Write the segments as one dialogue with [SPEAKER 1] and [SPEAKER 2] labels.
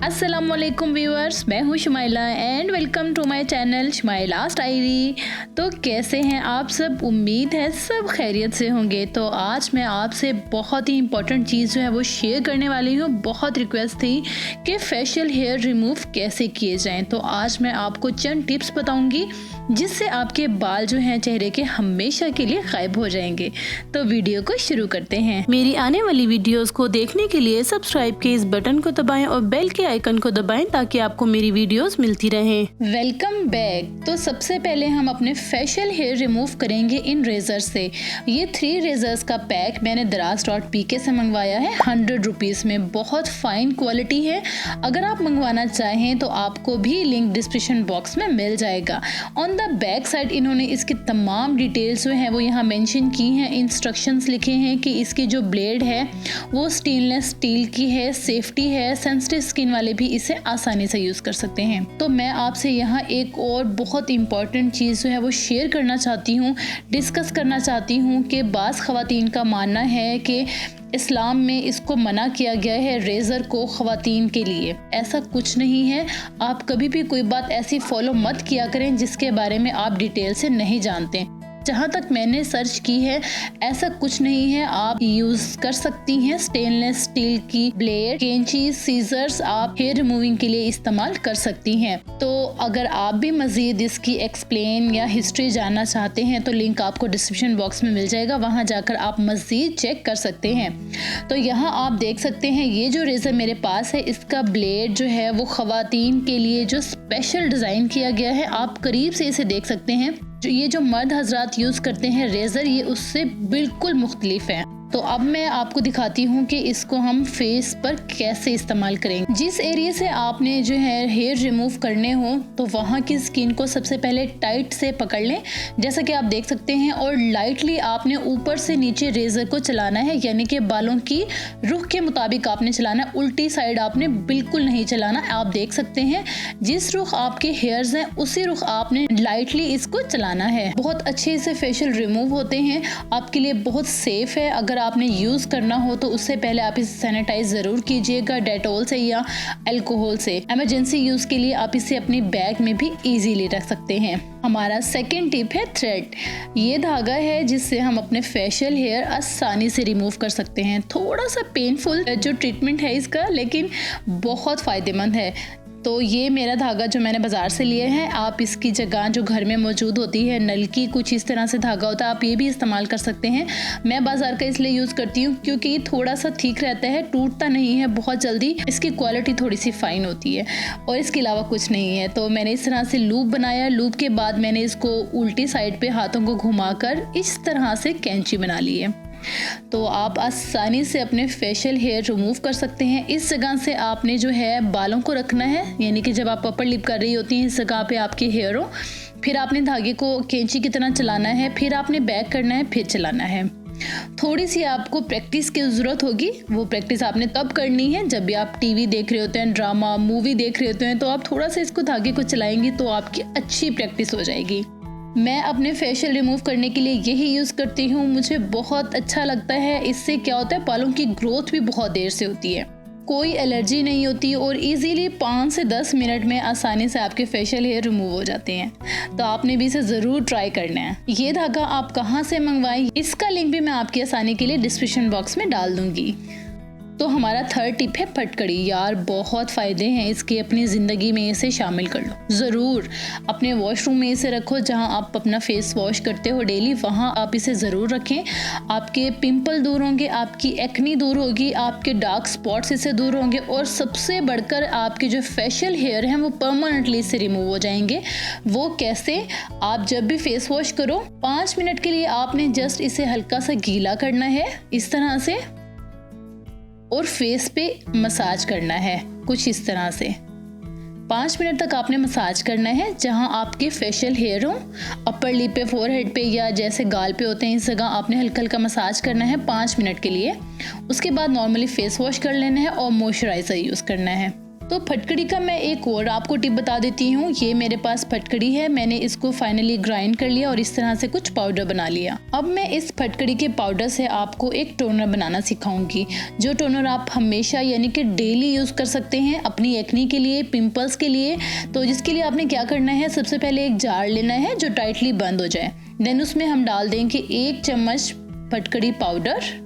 [SPEAKER 1] अस्सलामुअलैकुम व्यूअर्स, मैं हूँ Shumaila and welcome to my channel Shumaila's diary. तो कैसे हैं आप सब? उम्मीद है सब खैरियत से होंगे। तो आज मैं आपसे बहुत ही इम्पोर्टेंट चीज़ जो है वो शेयर करने वाली हूँ। बहुत रिक्वेस्ट थी कि फेशियल हेयर रिमूव कैसे किए जाएं, तो आज मैं आपको चंद टिप्स बताऊंगी जिससे आपके बाल जो हैं चेहरे के हमेशा के लिए गायब हो जाएंगे। तो वीडियो को शुरू करते हैं।
[SPEAKER 2] मेरी आने वाली वीडियोस को देखने के लिए सब्सक्राइब के इस बटन को दबाएं और बेल के आइकन को दबाएं ताकि आपको मेरी वीडियोस मिलती रहें।
[SPEAKER 1] Welcome back. तो सबसे पहले हम अपने फेशियल हेयर रिमूव करेंगे इन रेजर से। ये 3 रेजर्स का पैक मैंने दराज.pk से मंगवाया है 100 रुपीज़ में। बहुत फाइन क्वालिटी है। अगर आप मंगवाना चाहें तो आपको भी लिंक डिस्क्रिप्शन बॉक्स में मिल जाएगा। ऑन द बैक साइड इन्होंने इसकी तमाम डिटेल्स जो हैं वो यहाँ मेंशन की हैं। इंस्ट्रक्शंस लिखे हैं कि इसकी जो ब्लेड है वो स्टेनलेस स्टील की है, सेफ्टी है, सेंसिटिव स्किन वाले भी इसे आसानी से यूज कर सकते हैं। तो मैं आपसे यहाँ एक और बहुत इंपॉर्टेंट चीज़ जो है वो शेयर करना चाहती हूँ, डिस्कस करना चाहती हूँ कि बाज़ ख़वातीन का मानना है कि इस्लाम में इसको मना किया गया है रेज़र को ख़वातीन के लिए। ऐसा कुछ नहीं है। आप कभी भी कोई बात ऐसी फॉलो मत किया करें जिसके बारे में आप डिटेल से नहीं जानते। जहाँ तक मैंने सर्च की है ऐसा कुछ नहीं है। आप यूज कर सकती हैं स्टेनलेस स्टील की ब्लेड, कैंची, सीजर्स आप हेयर रिमूविंग के लिए इस्तेमाल कर सकती हैं। तो अगर आप भी मजीद इसकी एक्सप्लेन या हिस्ट्री जानना चाहते हैं तो लिंक आपको डिस्क्रिप्शन बॉक्स में मिल जाएगा, वहाँ जाकर आप मजीद चेक कर सकते हैं। तो यहाँ आप देख सकते हैं ये जो रेज़र मेरे पास है इसका ब्लेड जो है वो ख़वातीन के लिए जो स्पेशल डिज़ाइन किया गया है। आप करीब से इसे देख सकते हैं। ये जो मर्द हजरात यूज करते हैं रेजर, ये उससे बिल्कुल मुख्तलिफ है। तो अब मैं आपको दिखाती हूँ कि इसको हम फेस पर कैसे इस्तेमाल करेंगे। जिस एरिया से आपने जो है हेयर रिमूव करने हो तो वहाँ की स्किन को सबसे पहले टाइट से पकड़ लें, जैसा कि आप देख सकते हैं, और लाइटली आपने ऊपर से नीचे रेजर को चलाना है, यानी कि बालों की रुख के मुताबिक आपने चलाना है। उल्टी साइड आपने बिल्कुल नहीं चलाना। आप देख सकते हैं जिस रुख आपके हेयर्स हैं उसी रुख आपने लाइटली इसको चलाना है। बहुत अच्छे से फेशियल रिमूव होते हैं, आपके लिए बहुत सेफ है। अगर आपने यूज करना हो तो उससे पहले आप इसे सैनिटाइज जरूर कीजिएगा डेटॉल से या अल्कोहल से। इमरजेंसी यूज के लिए आप इसे अपनी बैग में भी इजीली रख सकते हैं। हमारा सेकंड टिप है थ्रेड। ये धागा है जिससे हम अपने फेशियल हेयर आसानी से रिमूव कर सकते हैं। थोड़ा सा पेनफुल जो ट्रीटमेंट है इसका, लेकिन बहुत फायदेमंद है। तो ये मेरा धागा जो मैंने बाज़ार से लिया है, आप इसकी जगह जो घर में मौजूद होती है नल की, कुछ इस तरह से धागा होता है, आप ये भी इस्तेमाल कर सकते हैं। मैं बाज़ार का इसलिए यूज़ करती हूँ क्योंकि ये थोड़ा सा ठीक रहता है, टूटता नहीं है बहुत जल्दी, इसकी क्वालिटी थोड़ी सी फाइन होती है और इसके अलावा कुछ नहीं है। तो मैंने इस तरह से लूप बनाया। लूप के बाद मैंने इसको उल्टी साइड पर हाथों को घुमाकर इस तरह से कैंची बना ली है। तो आप आसानी से अपने फेशियल हेयर रिमूव कर सकते हैं। इस जगह से आपने जो है बालों को रखना है, यानी कि जब आप अपर लिप कर रही होती हैं इस जगह पे आपके हेयर हो, फिर आपने धागे को कैंची की तरह चलाना है, फिर आपने बैक करना है, फिर चलाना है। थोड़ी सी आपको प्रैक्टिस की ज़रूरत होगी। वो प्रैक्टिस आपने तब करनी है जब भी आप टीवी देख रहे होते हैं, ड्रामा मूवी देख रहे होते हैं, तो आप थोड़ा सा इसको धागे को चलाएंगी तो आपकी अच्छी प्रैक्टिस हो जाएगी। मैं अपने फेशियल रिमूव करने के लिए यही यूज़ करती हूँ, मुझे बहुत अच्छा लगता है। इससे क्या होता है, बालों की ग्रोथ भी बहुत देर से होती है, कोई एलर्जी नहीं होती और इजीली 5 से 10 मिनट में आसानी से आपके फेशियल हेयर रिमूव हो जाते हैं। तो आपने भी इसे ज़रूर ट्राई करना है। ये धागा आप कहाँ से मंगवाएं, इसका लिंक भी मैं आपकी आसानी के लिए डिस्क्रिप्शन बॉक्स में डाल दूँगी। तो हमारा थर्ड टिप है फटकड़ी। यार बहुत फ़ायदे हैं इसके, अपनी ज़िंदगी में इसे शामिल कर लो ज़रूर। अपने वॉशरूम में इसे रखो, जहां आप अपना फेस वॉश करते हो डेली, वहां आप इसे ज़रूर रखें। आपके पिंपल दूर होंगे, आपकी एक्नी दूर होगी, आपके डार्क स्पॉट्स इससे दूर होंगे और सबसे बढ़कर आपके जो फेशियल हेयर हैं वो परमानेंटली इससे रिमूव हो जाएंगे। वो कैसे? आप जब भी फेस वॉश करो 5 मिनट के लिए आपने जस्ट इसे हल्का सा गीला करना है इस तरह से, और फेस पे मसाज करना है कुछ इस तरह से। 5 मिनट तक आपने मसाज करना है जहां आपके फेशियल हेयर हो, अपर लिप पे, फोरहेड पे या जैसे गाल पे होते हैं इस जगह आपने हल्का हल्का मसाज करना है 5 मिनट के लिए। उसके बाद नॉर्मली फेस वॉश कर लेना है और मॉइस्चराइज़र यूज़ करना है। तो फटकड़ी का मैं एक और आपको टिप बता देती हूँ। ये मेरे पास फटकड़ी है, मैंने इसको फाइनली ग्राइंड कर लिया और इस तरह से कुछ पाउडर बना लिया। अब मैं इस फटकड़ी के पाउडर से आपको एक टोनर बनाना सिखाऊंगी, जो टोनर आप हमेशा यानी कि डेली यूज कर सकते हैं अपनी एक्ने के लिए, पिंपल्स के लिए। तो जिसके लिए आपने क्या करना है, सबसे पहले एक जार लेना है जो टाइटली बंद हो जाए। देन उसमें हम डाल देंगे 1 चम्मच फटकड़ी पाउडर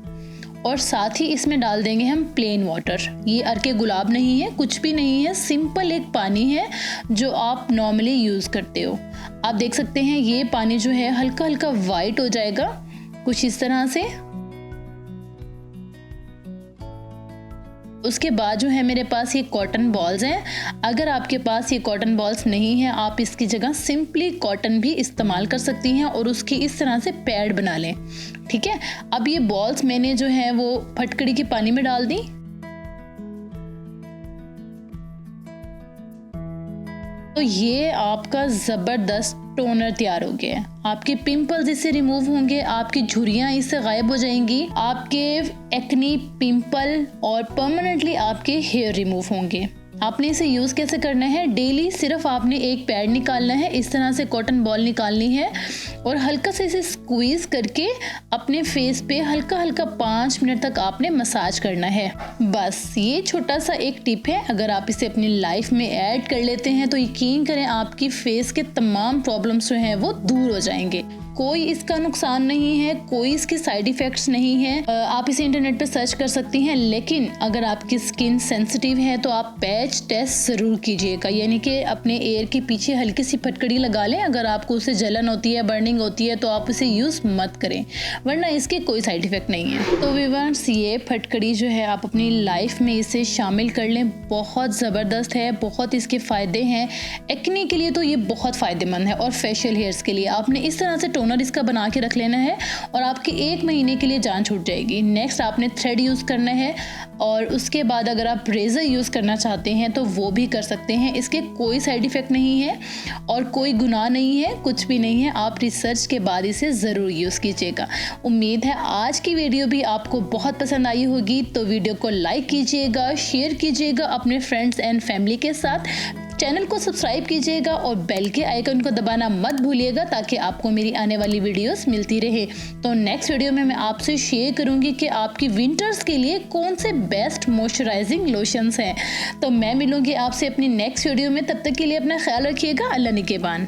[SPEAKER 1] और साथ ही इसमें डाल देंगे हम प्लेन वाटर। ये अर्के गुलाब नहीं है, कुछ भी नहीं है, सिंपल एक पानी है जो आप नॉर्मली यूज करते हो। आप देख सकते हैं ये पानी जो है हल्का हल्का वाइट हो जाएगा कुछ इस तरह से। उसके बाद जो है मेरे पास ये कॉटन बॉल्स हैं। अगर आपके पास ये कॉटन बॉल्स नहीं है, आप इसकी जगह सिंपली कॉटन भी इस्तेमाल कर सकती हैं और उसकी इस तरह से पैड बना लें। ठीक है, अब ये बॉल्स मैंने जो है वो फटकड़ी के पानी में डाल दी। तो ये आपका जबरदस्त टोनर तैयार हो गया है। आपके पिंपल्स इससे रिमूव होंगे, आपकी झुर्रियां इससे गायब हो जाएंगी, आपके एक्ने, पिंपल और परमानेंटली आपके हेयर रिमूव होंगे। आपने इसे यूज कैसे करना है, डेली सिर्फ आपने एक पैड निकालना है, इस तरह से कॉटन बॉल निकालनी है और हल्का से इसे स्क्वीज करके अपने फेस पे हल्का हल्का 5 मिनट तक आपने मसाज करना है। बस ये छोटा सा एक टिप है, अगर आप इसे अपनी लाइफ में ऐड कर लेते हैं तो यकीन करें आपकी फेस के तमाम प्रॉब्लम्स जो हैं वो दूर हो जाएंगे। कोई इसका नुकसान नहीं है, कोई इसके साइड इफेक्ट्स नहीं है। आप इसे इंटरनेट पे सर्च कर सकती हैं, लेकिन अगर आपकी स्किन सेंसिटिव है तो आप पैच टेस्ट जरूर कीजिएगा, यानी कि अपने एयर के पीछे हल्की सी फटकड़ी लगा लें। अगर आपको उससे जलन होती है, बर्निंग होती है तो आप इसे यूज मत करें, वरना इसके कोई साइड इफेक्ट नहीं है। तो व्यूअर्स, ये फटकड़ी जो है आप अपनी लाइफ में इसे शामिल कर लें, बहुत ज़बरदस्त है, बहुत इसके फ़ायदे हैं। एक्ने के लिए तो ये बहुत फ़ायदेमंद है और फेशियल हेयर्स के लिए आपने इस तरह से टोनर इसका बना के रख लेना है और आपकी 1 महीने के लिए जान छूट जाएगी। नेक्स्ट आपने थ्रेड यूज़ करना है और उसके बाद अगर आप रेज़र यूज़ करना चाहते हैं तो वो भी कर सकते हैं। इसके कोई साइड इफ़ेक्ट नहीं है और कोई गुनाह नहीं है, कुछ भी नहीं है। आप रिसर्च के बाद इसे ज़रूर यूज़ कीजिएगा। उम्मीद है आज की वीडियो भी आपको बहुत पसंद आई होगी, तो वीडियो को लाइक कीजिएगा, शेयर कीजिएगा अपने फ्रेंड्स एंड फैमिली के साथ। चैनल को सब्सक्राइब कीजिएगा और बेल के आइकन को दबाना मत भूलिएगा ताकि आपको मेरी आने वाली वीडियोस मिलती रहे। तो नेक्स्ट वीडियो में मैं आपसे शेयर करूंगी कि आपकी विंटर्स के लिए कौन से बेस्ट मॉइस्चराइजिंग लोशंस हैं। तो मैं मिलूंगी आपसे अपनी नेक्स्ट वीडियो में, तब तक के लिए अपना ख्याल रखिएगा। अल्लाह निगहबान।